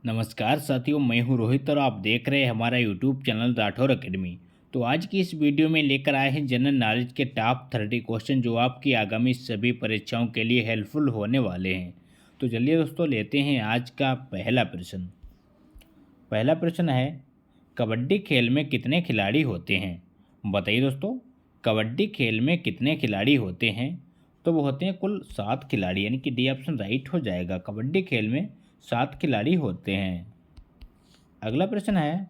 नमस्कार साथियों, मैं हूं रोहित और आप देख रहे हैं हमारा यूट्यूब चैनल राठौर एकेडमी। तो आज की इस वीडियो में लेकर आए हैं जनरल नॉलेज के टॉप 30 क्वेश्चन जो आपकी आगामी सभी परीक्षाओं के लिए हेल्पफुल होने वाले हैं। तो चलिए दोस्तों, लेते हैं आज का पहला प्रश्न। पहला प्रश्न है, कबड्डी खेल में कितने खिलाड़ी होते हैं? बताइए दोस्तों, कबड्डी खेल में कितने खिलाड़ी होते हैं? तो वो होते हैं कुल 7 खिलाड़ी, यानी कि डी ऑप्शन राइट हो जाएगा। कबड्डी खेल में 7 खिलाड़ी होते हैं। अगला प्रश्न है,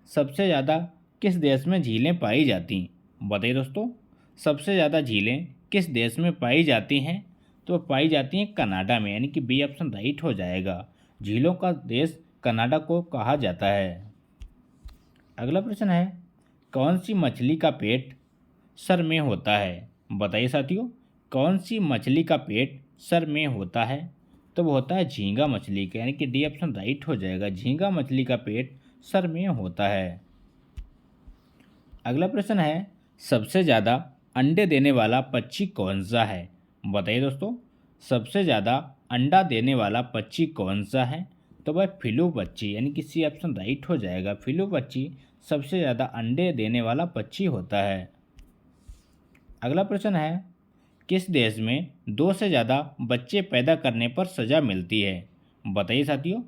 सबसे ज़्यादा किस देश में झीलें पाई जाती? बताइए दोस्तों, सबसे ज़्यादा झीलें किस देश में पाई जाती हैं? तो पाई जाती हैं कनाडा में, यानी कि बी ऑप्शन राइट हो जाएगा। झीलों का देश कनाडा को कहा जाता है। अगला प्रश्न है, कौन सी मछली का पेट सर में होता है? बताइए साथियों, कौन सी मछली का पेट सर में होता है? तो वो होता है झींगा मछली का, यानी कि डी ऑप्शन राइट हो जाएगा। झींगा मछली का पेट सर में होता है। अगला प्रश्न है, सबसे ज़्यादा अंडे देने वाला पक्षी कौन सा है? बताइए दोस्तों, सबसे ज़्यादा अंडा देने वाला पक्षी कौन सा है? तो वह फिलू पक्षी, यानी कि सी ऑप्शन राइट हो जाएगा। फिलू पक्षी सबसे ज़्यादा अंडे देने वाला पक्षी होता है। अगला प्रश्न है, किस देश में 2 से ज़्यादा बच्चे पैदा करने पर सज़ा मिलती है? बताइए साथियों,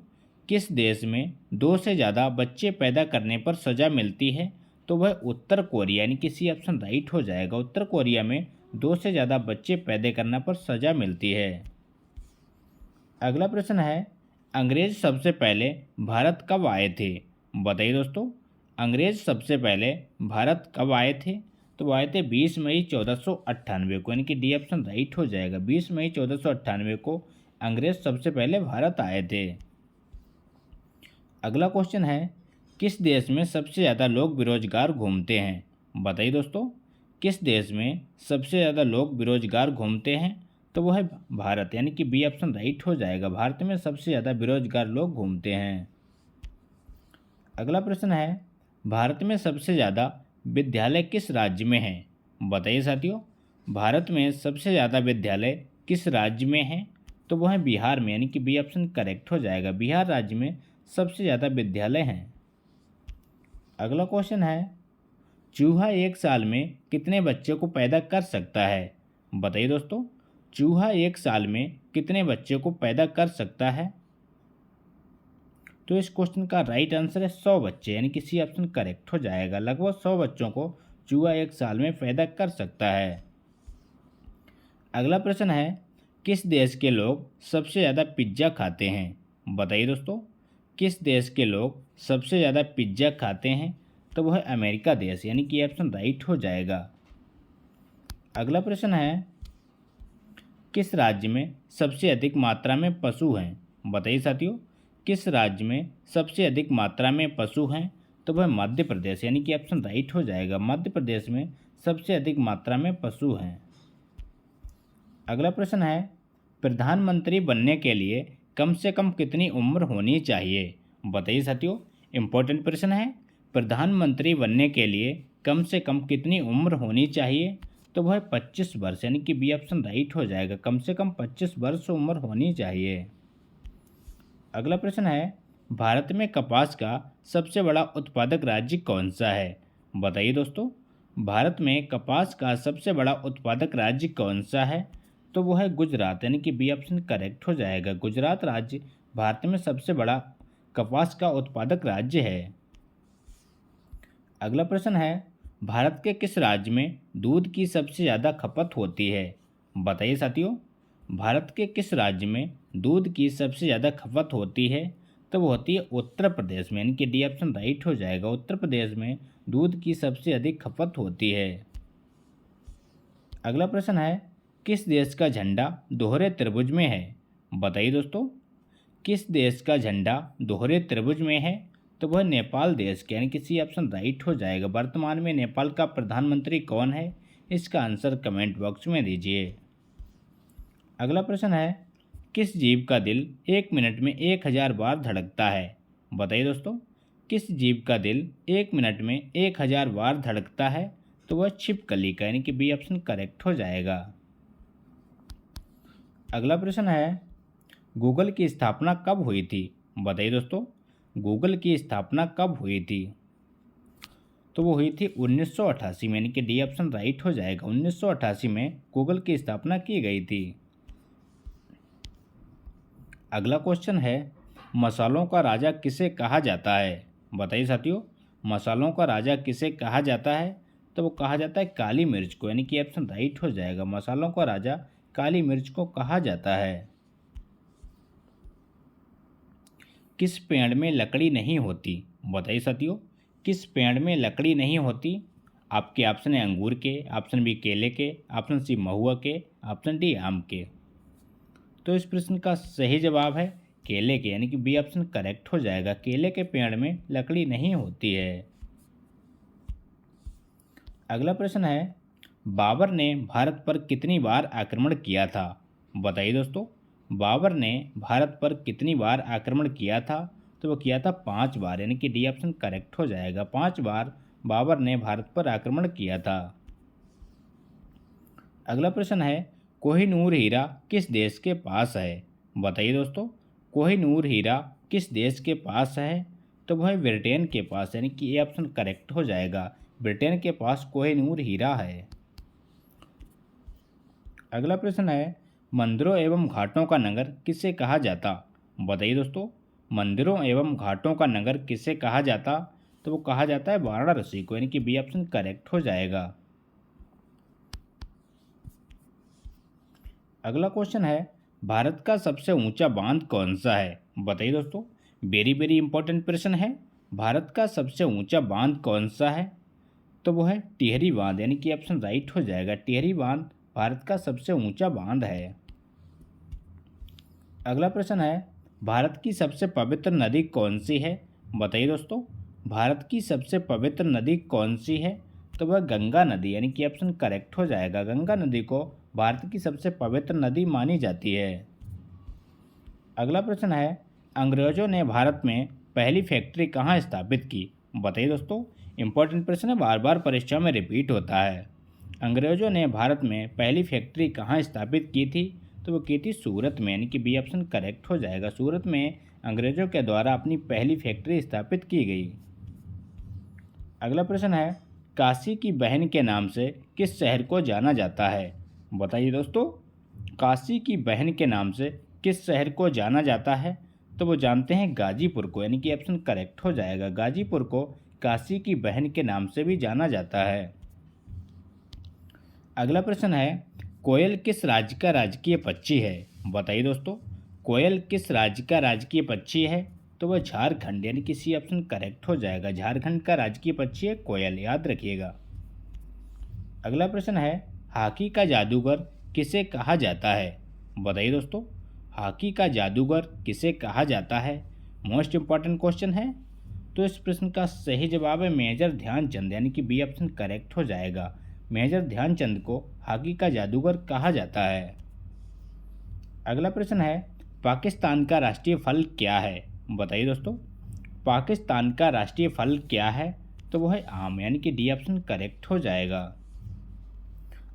किस देश में 2 से ज़्यादा बच्चे पैदा करने पर सज़ा मिलती है? तो वह उत्तर कोरिया, यानी कि सी ऑप्शन राइट हो जाएगा। उत्तर कोरिया में 2 से ज़्यादा बच्चे पैदा करने पर सज़ा मिलती है। अगला प्रश्न है, अंग्रेज सबसे पहले भारत कब आए थे? बताइए दोस्तों, अंग्रेज सबसे पहले भारत कब आए थे? तो वो आए थे 20 मई 1498 को, यानी कि डी ऑप्शन राइट हो जाएगा। 20 मई 1498 को अंग्रेज सबसे पहले भारत आए थे। अगला क्वेश्चन है, किस देश में सबसे ज़्यादा लोग बेरोजगार घूमते हैं? बताइए दोस्तों, किस देश में सबसे ज़्यादा लोग बेरोजगार घूमते हैं? तो वो है भारत, यानी कि बी ऑप्शन राइट हो जाएगा। भारत में सबसे ज़्यादा बेरोजगार लोग घूमते हैं। अगला प्रश्न है, भारत में सबसे ज़्यादा विद्यालय किस राज्य में हैं? बताइए साथियों, भारत में सबसे ज़्यादा विद्यालय किस राज्य में हैं? तो वो है बिहार में, यानी कि बी ऑप्शन करेक्ट हो जाएगा। बिहार राज्य में सबसे ज़्यादा विद्यालय हैं। अगला क्वेश्चन है, चूहा एक साल में कितने बच्चे को पैदा कर सकता है? बताइए दोस्तों, चूहा एक साल में कितने बच्चे को पैदा कर सकता है? तो इस क्वेश्चन का राइट आंसर है 100 बच्चे, यानी कि सी ऑप्शन करेक्ट हो जाएगा। लगभग 100 बच्चों को चूहा एक साल में पैदा कर सकता है। अगला प्रश्न है, किस देश के लोग सबसे ज़्यादा पिज्ज़ा खाते हैं? बताइए दोस्तों, किस देश के लोग सबसे ज़्यादा पिज्ज़ा खाते हैं? तो वह है अमेरिका देश, यानी कि ऑप्शन राइट हो जाएगा। अगला प्रश्न है, किस राज्य में सबसे अधिक मात्रा में पशु हैं? बताइए साथियों, किस राज्य में सबसे अधिक मात्रा में पशु हैं? तो वह मध्य प्रदेश, यानी कि ऑप्शन राइट हो जाएगा। मध्य प्रदेश में सबसे अधिक मात्रा में पशु हैं। अगला प्रश्न है, प्रधानमंत्री बनने के लिए कम से कम कितनी उम्र होनी चाहिए? बताइए साथियों, इम्पोर्टेंट प्रश्न है। प्रधानमंत्री बनने के लिए कम से कम कितनी उम्र होनी चाहिए? तो वह 25 वर्ष, यानी कि बी ऑप्शन राइट हो जाएगा। कम से कम 25 वर्ष उम्र होनी चाहिए। अगला प्रश्न है, भारत में कपास का सबसे बड़ा उत्पादक राज्य कौन सा है? बताइए दोस्तों, भारत में कपास का सबसे बड़ा उत्पादक राज्य कौन सा है? तो वो है गुजरात, यानी कि बी ऑप्शन करेक्ट हो जाएगा। गुजरात राज्य भारत में सबसे बड़ा कपास का उत्पादक राज्य है। अगला प्रश्न है, भारत के किस राज्य में दूध की सबसे ज़्यादा खपत होती है? बताइए साथियों, भारत के किस राज्य में दूध की सबसे ज़्यादा खपत होती है? तो वो होती है उत्तर प्रदेश में, यानी कि डी ऑप्शन राइट हो जाएगा। उत्तर प्रदेश में दूध की सबसे अधिक खपत होती है। अगला प्रश्न है, किस देश का झंडा दोहरे त्रिभुज में है? बताइए दोस्तों, किस देश का झंडा दोहरे त्रिभुज में है? तो वह नेपाल देश के, यानी कि सी ऑप्शन राइट हो जाएगा। वर्तमान में नेपाल का प्रधानमंत्री कौन है? इसका आंसर कमेंट बॉक्स में दीजिए। अगला प्रश्न है, किस जीव का दिल 1 मिनट में 1000 बार धड़कता है? बताइए दोस्तों, किस जीव का दिल 1 मिनट में 1000 बार धड़कता है? तो वह छिपकली का, यानी कि बी ऑप्शन करेक्ट हो जाएगा। अगला प्रश्न है, गूगल की स्थापना कब हुई थी? बताइए दोस्तों, गूगल की स्थापना कब हुई थी? तो वो हुई थी 1988 में, यानी कि डी ऑप्शन राइट हो जाएगा। 1988 में गूगल की स्थापना की गई थी। अगला क्वेश्चन है, मसालों का राजा किसे कहा जाता है? बताइए साथियों, मसालों का राजा किसे कहा जाता है? तो वो कहा जाता है काली मिर्च को, यानी कि ऑप्शन राइट हो जाएगा। मसालों का राजा काली मिर्च को कहा जाता है। किस पेड़ में लकड़ी नहीं होती? बताइए साथियों, किस पेड़ में लकड़ी नहीं होती? आपके ऑप्शन है अंगूर के, ऑप्शन बी केले के, ऑप्शन सी महुआ के, ऑप्शन डी आम के। तो इस प्रश्न का सही जवाब है केले के, यानी कि बी ऑप्शन करेक्ट हो जाएगा। केले के पेड़ में लकड़ी नहीं होती है। अगला प्रश्न है, बाबर ने भारत पर कितनी बार आक्रमण किया था? बताइए दोस्तों, बाबर ने भारत पर कितनी बार आक्रमण किया था? तो वो किया था 5 बार, यानी कि डी ऑप्शन करेक्ट हो जाएगा। 5 बार बाबर ने भारत पर आक्रमण किया था। अगला प्रश्न है, कोहिनूर हीरा किस देश के पास है? बताइए दोस्तों, कोहिनूर हीरा किस देश के पास है? तो वह ब्रिटेन के पास, यानी कि ये ऑप्शन करेक्ट हो जाएगा। ब्रिटेन के पास कोहिनूर हीरा है। अगला प्रश्न है, मंदिरों एवं घाटों का नगर किसे कहा जाता? बताइए दोस्तों, मंदिरों एवं घाटों का नगर किसे कहा जाता? तो वो कहा जाता है वाराणसी को, यानी कि बी ऑप्शन करेक्ट हो जाएगा। अगला क्वेश्चन है, भारत का सबसे ऊंचा बांध कौन सा है? बताइए दोस्तों, वेरी वेरी इंपॉर्टेंट प्रश्न है। भारत का सबसे ऊंचा बांध कौन सा है? तो वो है टिहरी बांध, यानी कि ऑप्शन राइट हो जाएगा। टिहरी बांध भारत का सबसे ऊंचा बांध है। अगला प्रश्न है, भारत की सबसे पवित्र नदी कौन सी है? बताइए दोस्तों, भारत की सबसे पवित्र नदी कौन सी है? तो वह गंगा नदी, यानी कि ऑप्शन करेक्ट हो जाएगा। गंगा नदी को भारत की सबसे पवित्र नदी मानी जाती है। अगला प्रश्न है, अंग्रेजों ने भारत में पहली फैक्ट्री कहाँ स्थापित की? बताइए दोस्तों, इंपॉर्टेंट प्रश्न है, बार बार परीक्षा में रिपीट होता है। अंग्रेजों ने भारत में पहली फैक्ट्री कहाँ स्थापित की थी? तो वो की थी सूरत में, यानी कि बी ऑप्शन करेक्ट हो जाएगा। सूरत में अंग्रेजों के द्वारा अपनी पहली फैक्ट्री स्थापित की गई। अगला प्रश्न है, काशी की बहन के नाम से किस शहर को जाना जाता है? बताइए दोस्तों, काशी की बहन के नाम से किस शहर को जाना जाता है? तो वो जानते हैं गाजीपुर को, यानी कि ऑप्शन करेक्ट हो जाएगा। गाजीपुर को काशी की बहन के नाम से भी जाना जाता है। अगला प्रश्न है, कोयल किस राज्य का राजकीय पक्षी है? बताइए दोस्तों, कोयल किस राज्य का राजकीय पक्षी है? तो वह झारखंड, यानी कि सी ऑप्शन करेक्ट हो जाएगा। झारखंड का राजकीय पक्षी है कोयल, याद रखिएगा। अगला प्रश्न है, हॉकी का जादूगर किसे कहा जाता है? बताइए दोस्तों, हॉकी का जादूगर किसे कहा जाता है? मोस्ट इंपॉर्टेंट क्वेश्चन है। तो इस प्रश्न का सही जवाब है मेजर ध्यानचंद, यानी कि बी ऑप्शन करेक्ट हो जाएगा। मेजर ध्यानचंद को हॉकी का जादूगर कहा जाता है। अगला प्रश्न है, पाकिस्तान का राष्ट्रीय फल क्या है? बताइए दोस्तों, पाकिस्तान का राष्ट्रीय फल क्या है? तो वो है आम, यानी कि डी ऑप्शन करेक्ट हो जाएगा।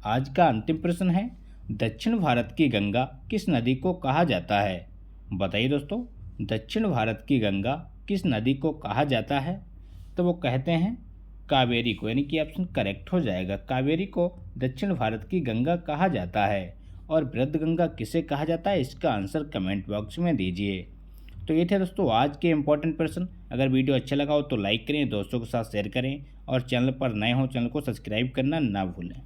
आज का अंतिम प्रश्न है, दक्षिण भारत की गंगा किस नदी को कहा जाता है? बताइए दोस्तों, दक्षिण भारत की गंगा किस नदी को कहा जाता है? तो वो कहते हैं कावेरी को, यानी कि ऑप्शन करेक्ट हो जाएगा। कावेरी को दक्षिण भारत की गंगा कहा जाता है। और वृद्धगंगा किसे कहा जाता है, इसका आंसर कमेंट बॉक्स में दीजिए। तो ये थे दोस्तों आज के इंपॉर्टेंट प्रश्न। अगर वीडियो अच्छा लगा हो तो लाइक करें, दोस्तों के साथ शेयर करें और चैनल पर नए हो चैनल को सब्सक्राइब करना ना भूलें।